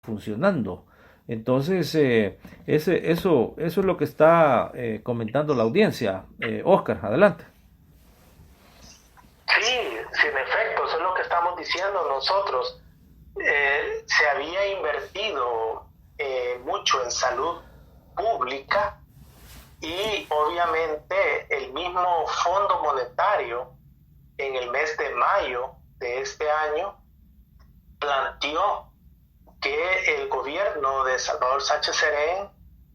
funcionando. Entonces, eso es lo que está comentando la audiencia. Oscar, adelante. Sí, sí, en efecto, eso es lo que estamos diciendo nosotros. Se había invertido mucho en salud pública y obviamente el mismo Fondo Monetario en el mes de mayo de este año planteó que el gobierno de Salvador Sánchez Serén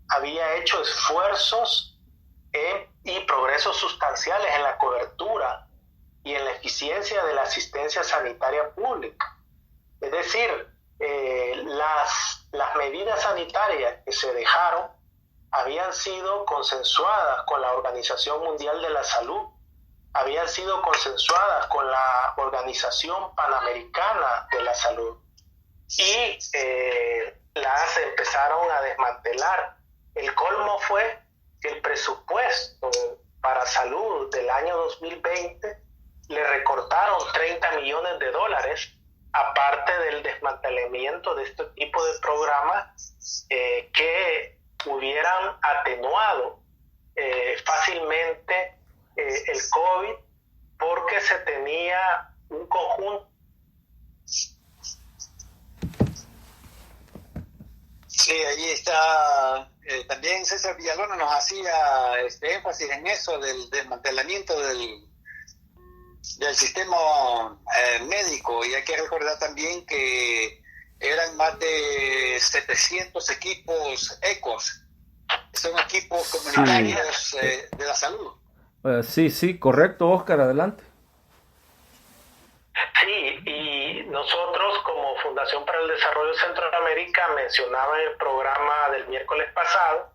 había hecho esfuerzos y progresos sustanciales en la cobertura y en la eficiencia de la asistencia sanitaria pública. Es decir, las medidas sanitarias que se dejaron habían sido consensuadas con la Organización Mundial de la Salud, habían sido consensuadas con la Organización Panamericana de la Salud y las empezaron a desmantelar. El colmo fue que el presupuesto para salud del año 2020 le recortaron 30 millones de dólares, aparte del desmantelamiento de este tipo de programas que hubieran atenuado fácilmente el COVID, porque se tenía un conjunto. Sí, ahí está. También César Villalona nos hacía énfasis en eso del desmantelamiento del sistema médico, y hay que recordar también que eran más de 700 equipos ECOS, son equipos comunitarios Sí, de la salud. sí, correcto, Oscar, adelante. Sí, y nosotros como Fundación para el Desarrollo de Centroamérica mencionaba en el programa del miércoles pasado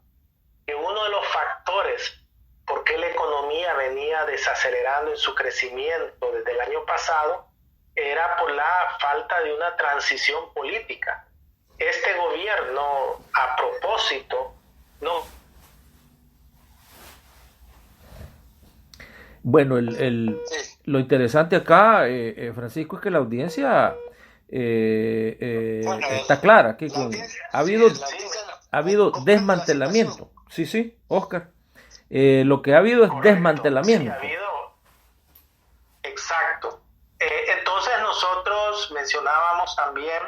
que uno de los factores por qué la economía venía desacelerando en su crecimiento desde el año pasado era por la falta de una transición política. Este gobierno, a propósito, no. Bueno, Sí. lo interesante acá, Francisco, es que la audiencia Bueno, está clara, que la audiencia, ha sí, habido, la audiencia ha habido comprende la situación. desmantelamiento. Sí, sí, Oscar. Lo que ha habido es Correcto, sí, ha desmantelamiento. habido. Exacto. Entonces nosotros mencionábamos también,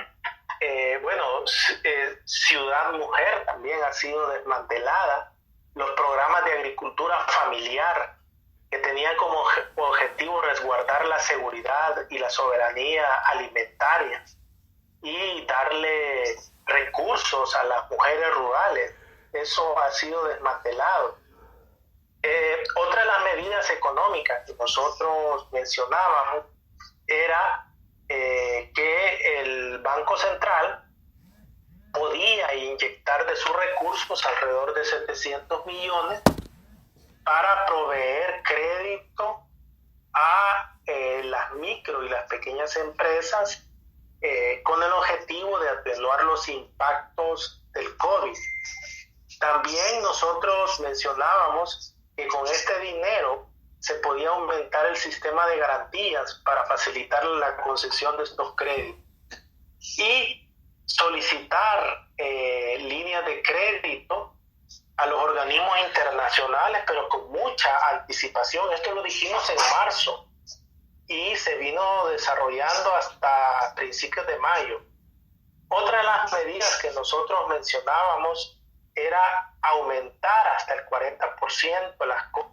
Ciudad Mujer también ha sido desmantelada, los programas de agricultura familiar que tenían como objetivo resguardar la seguridad y la soberanía alimentaria y darle recursos a las mujeres rurales, eso ha sido desmantelado. Otra de las medidas económicas que nosotros mencionábamos era que el Banco Central podía inyectar de sus recursos alrededor de 700 millones para proveer crédito a las micro y las pequeñas empresas con el objetivo de atenuar los impactos del COVID. También nosotros mencionábamos que con este dinero se podía aumentar el sistema de garantías para facilitar la concesión de estos créditos y solicitar líneas de crédito a los organismos internacionales, pero con mucha anticipación. Esto lo dijimos en marzo y se vino desarrollando hasta principios de mayo. Otra de las medidas que nosotros mencionábamos era aumentar hasta el 40% las cosas.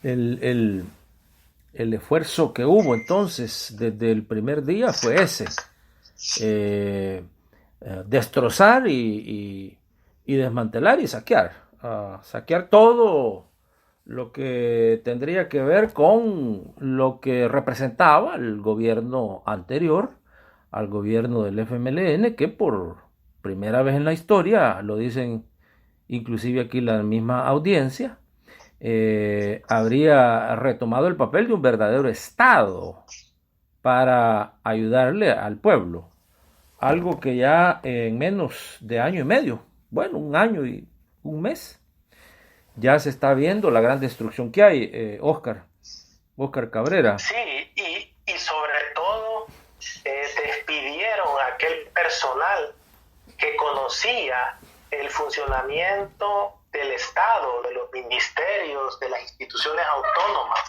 El, el esfuerzo que hubo entonces desde el primer día fue ese. Destrozar y desmantelar y saquear. Saquear todo lo que tendría que ver con lo que representaba el gobierno anterior al gobierno del FMLN, que por primera vez en la historia, lo dicen inclusive aquí la misma audiencia, habría retomado el papel de un verdadero Estado para ayudarle al pueblo. Algo que ya en menos de año y medio, bueno, un año y un mes, ya se está viendo la gran destrucción que hay, Oscar Cabrera. Sí, y sobre todo personal que conocía el funcionamiento del Estado, de los ministerios, de las instituciones autónomas.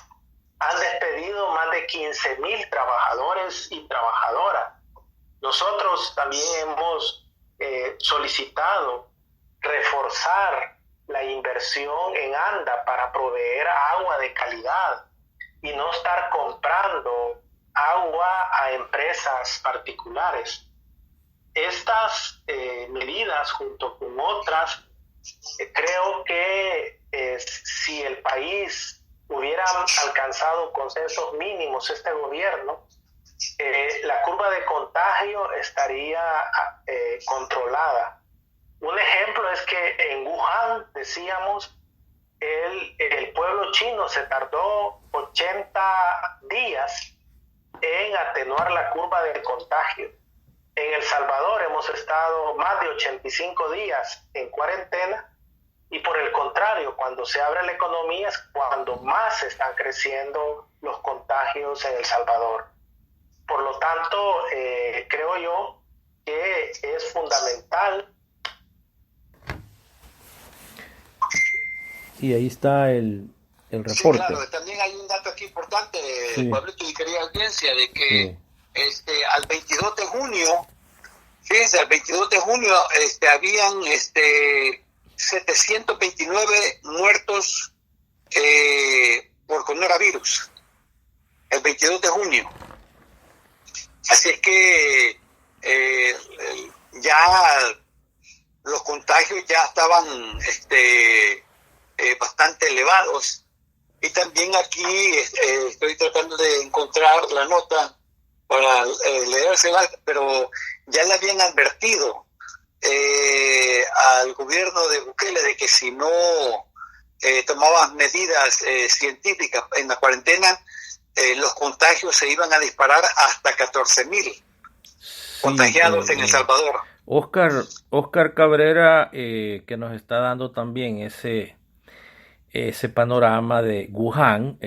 Han despedido más de 15,000 trabajadores y trabajadoras. Nosotros también hemos solicitado reforzar la inversión en ANDA para proveer agua de calidad y no estar comprando agua a empresas particulares. Estas medidas, junto con otras, creo que si el país hubiera alcanzado consensos mínimos, este gobierno, la curva de contagio estaría controlada. Un ejemplo es que en Wuhan, decíamos, el pueblo chino se tardó 80 días en atenuar la curva de contagio. En El Salvador hemos estado más de 85 días en cuarentena y por el contrario, cuando se abre la economía es cuando más están creciendo los contagios en El Salvador. Por lo tanto, creo yo que es fundamental. Y ahí está el reporte. Sí, claro, también hay un dato aquí importante, Pablito y querida audiencia, de que al 22 de junio, fíjense, al 22 de junio habían 729 muertos por coronavirus, el 22 de junio. Así es que ya los contagios ya estaban bastante elevados. Y también aquí estoy tratando de encontrar la nota para leérsela, pero ya le habían advertido al gobierno de Bukele de que si no tomaban medidas científicas en la cuarentena, los contagios se iban a disparar hasta 14,000 contagiados en El Salvador. Oscar Cabrera, que nos está dando también ese panorama de Wuhan,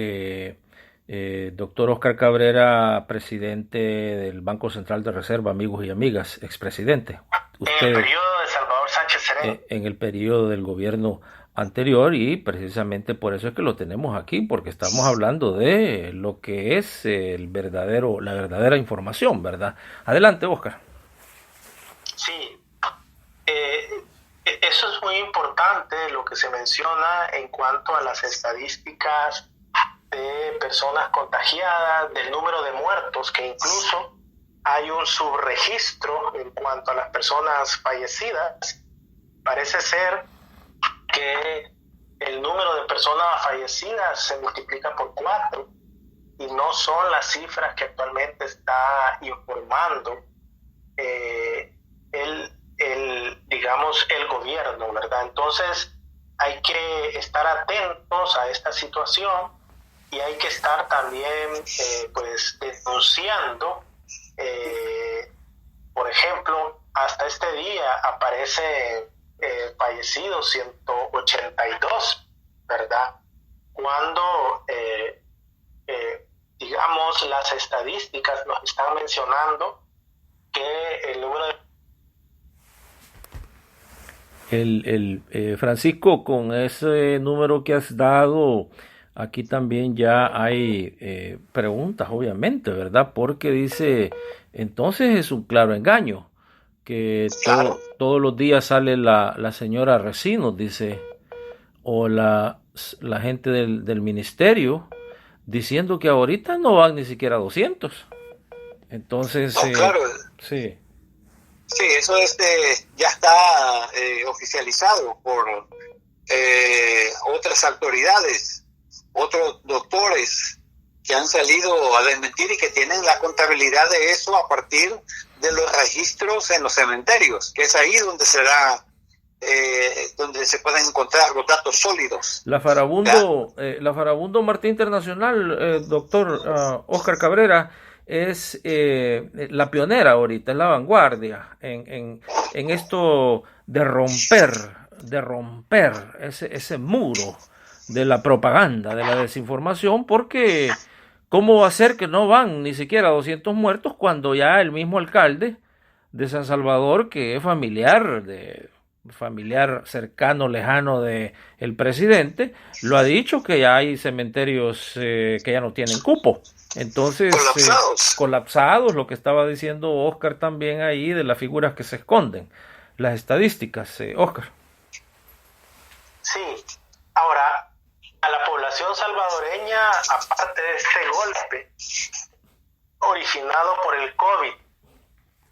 doctor Oscar Cabrera, presidente del Banco Central de Reserva, amigos y amigas, expresidente. Usted, en el periodo de Salvador Sánchez Serén. En el periodo del gobierno anterior, y precisamente por eso es que lo tenemos aquí, porque estamos hablando de lo que es la verdadera información, ¿verdad? Adelante, Oscar. Sí, eso es muy importante lo que se menciona en cuanto a las estadísticas de personas contagiadas, del número de muertos, que incluso hay un subregistro en cuanto a las personas fallecidas. Parece ser que el número de personas fallecidas se multiplica por 4 y no son las cifras que actualmente está informando el gobierno, ¿verdad? Entonces hay que estar atentos a esta situación y hay que estar también denunciando. Por ejemplo, hasta este día aparece fallecidos 182, ¿verdad? Cuando las estadísticas nos están mencionando que el número de Francisco, con ese número que has dado, aquí también ya hay preguntas, obviamente, ¿verdad? Porque dice, entonces es un claro engaño, que todos los días sale la señora Recinos, dice, o la gente del ministerio, diciendo que ahorita no van ni siquiera a 200. Entonces, claro. Sí. Sí, eso ya está oficializado por otras autoridades, otros doctores que han salido a desmentir y que tienen la contabilidad de eso a partir de los registros en los cementerios, que es ahí donde donde se pueden encontrar los datos sólidos. La Farabundo Martí Internacional, doctor Oscar Cabrera, es la pionera ahorita, es la vanguardia en esto de romper ese muro de la propaganda, de la desinformación, porque ¿cómo va a ser que no van ni siquiera 200 muertos cuando ya el mismo alcalde de San Salvador, que es familiar cercano, lejano de el presidente, lo ha dicho que ya hay cementerios que ya no tienen cupo. Entonces, colapsados, lo que estaba diciendo Oscar también ahí de las figuras que se esconden, las estadísticas, Oscar. Sí, ahora, a la población salvadoreña, aparte de este golpe originado por el COVID,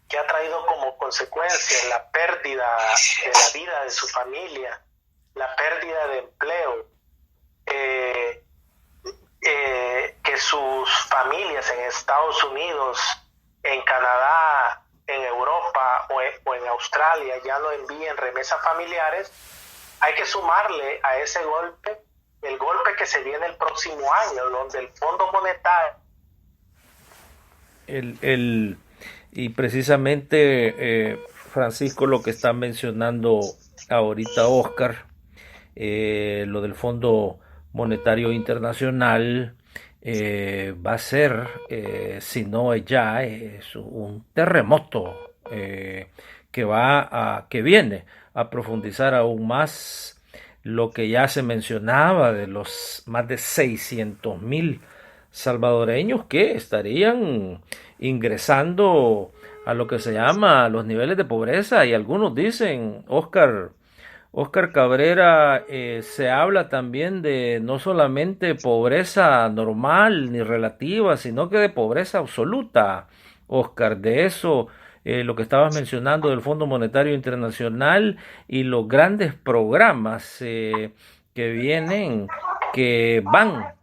que ha traído como consecuencia la pérdida de la vida de su familia, la pérdida de empleo, que sus familias en Estados Unidos, en Canadá, en Europa o en Australia ya no envíen remesas familiares, hay que sumarle a ese golpe el golpe que se viene el próximo año, donde el Fondo Monetario y precisamente Francisco, lo que está mencionando ahorita Oscar, lo del Fondo Monetario Internacional, va a ser, si no ya, es un terremoto que viene a profundizar aún más lo que ya se mencionaba de los más de 600,000 salvadoreños que estarían ingresando a lo que se llama los niveles de pobreza, y algunos dicen, Oscar Cabrera, se habla también de no solamente pobreza normal ni relativa, sino que de pobreza absoluta. Oscar, de eso, lo que estabas mencionando del Fondo Monetario Internacional y los grandes programas que vienen, que van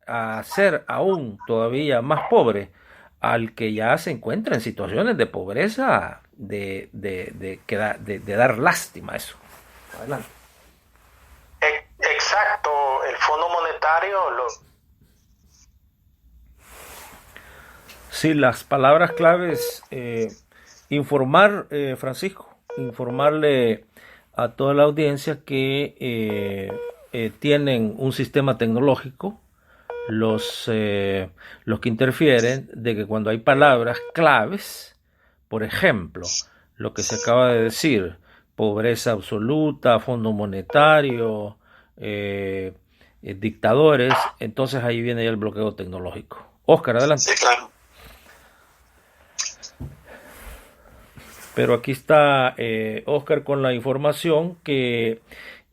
a ser aún todavía más pobre al que ya se encuentra en situaciones de pobreza, de dar lástima eso. Adelante. Exacto, el Fondo Monetario Sí, las palabras claves, informar, Francisco, informarle a toda la audiencia que tienen un sistema tecnológico, los que interfieren, de que cuando hay palabras claves, por ejemplo, lo que se acaba de decir, pobreza absoluta, Fondo Monetario, dictadores, entonces ahí viene ya el bloqueo tecnológico. Oscar, adelante. Sí, claro. Pero aquí está Oscar con la información que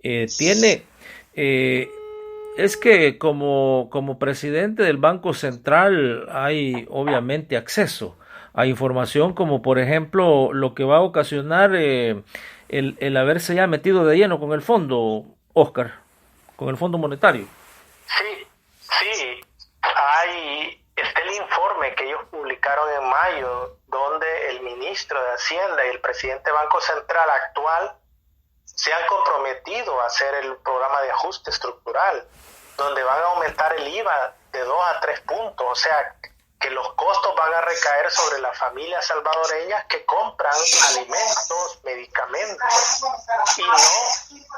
tiene. Es que como presidente del Banco Central hay obviamente acceso a información como por ejemplo lo que va a ocasionar el haberse ya metido de lleno con el fondo, Oscar, con el Fondo Monetario. Sí, está el informe que ellos publicaron en mayo, donde el ministro de Hacienda y el presidente del Banco Central actual se han comprometido a hacer el programa de ajuste estructural, donde van a aumentar el IVA de 2 a 3 puntos, o sea, que los costos van a recaer sobre las familias salvadoreñas que compran alimentos, medicamentos, y no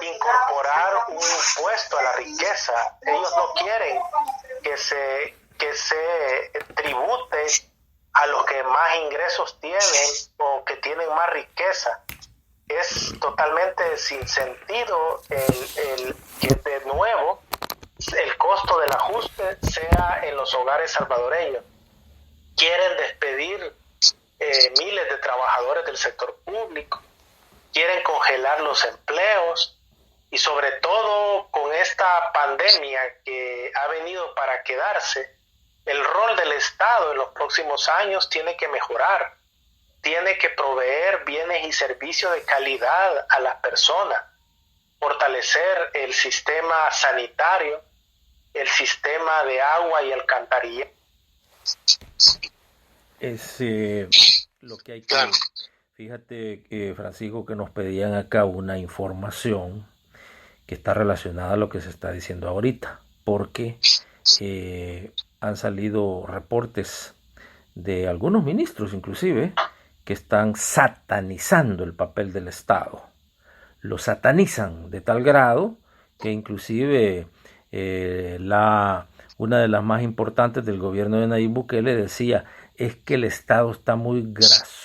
incorporar un impuesto a la riqueza. Ellos no quieren que se tribute a los que más ingresos tienen o que tienen más riqueza. Es totalmente sin sentido el que de nuevo el costo del ajuste sea en los hogares salvadoreños. Quieren despedir miles de trabajadores del sector público, quieren congelar los empleos, y sobre todo con esta pandemia que ha venido para quedarse, el rol del Estado en los próximos años tiene que mejorar, tiene que proveer bienes y servicios de calidad a las personas, fortalecer el sistema sanitario, el sistema de agua y alcantarillado. Es lo que hay que... Fíjate, Francisco, que nos pedían acá una información que está relacionada a lo que se está diciendo ahorita, porque han salido reportes de algunos ministros, inclusive, que están satanizando el papel del Estado. Lo satanizan de tal grado que inclusive una de las más importantes del gobierno de Nayib Bukele decía, es que el Estado está muy grasoso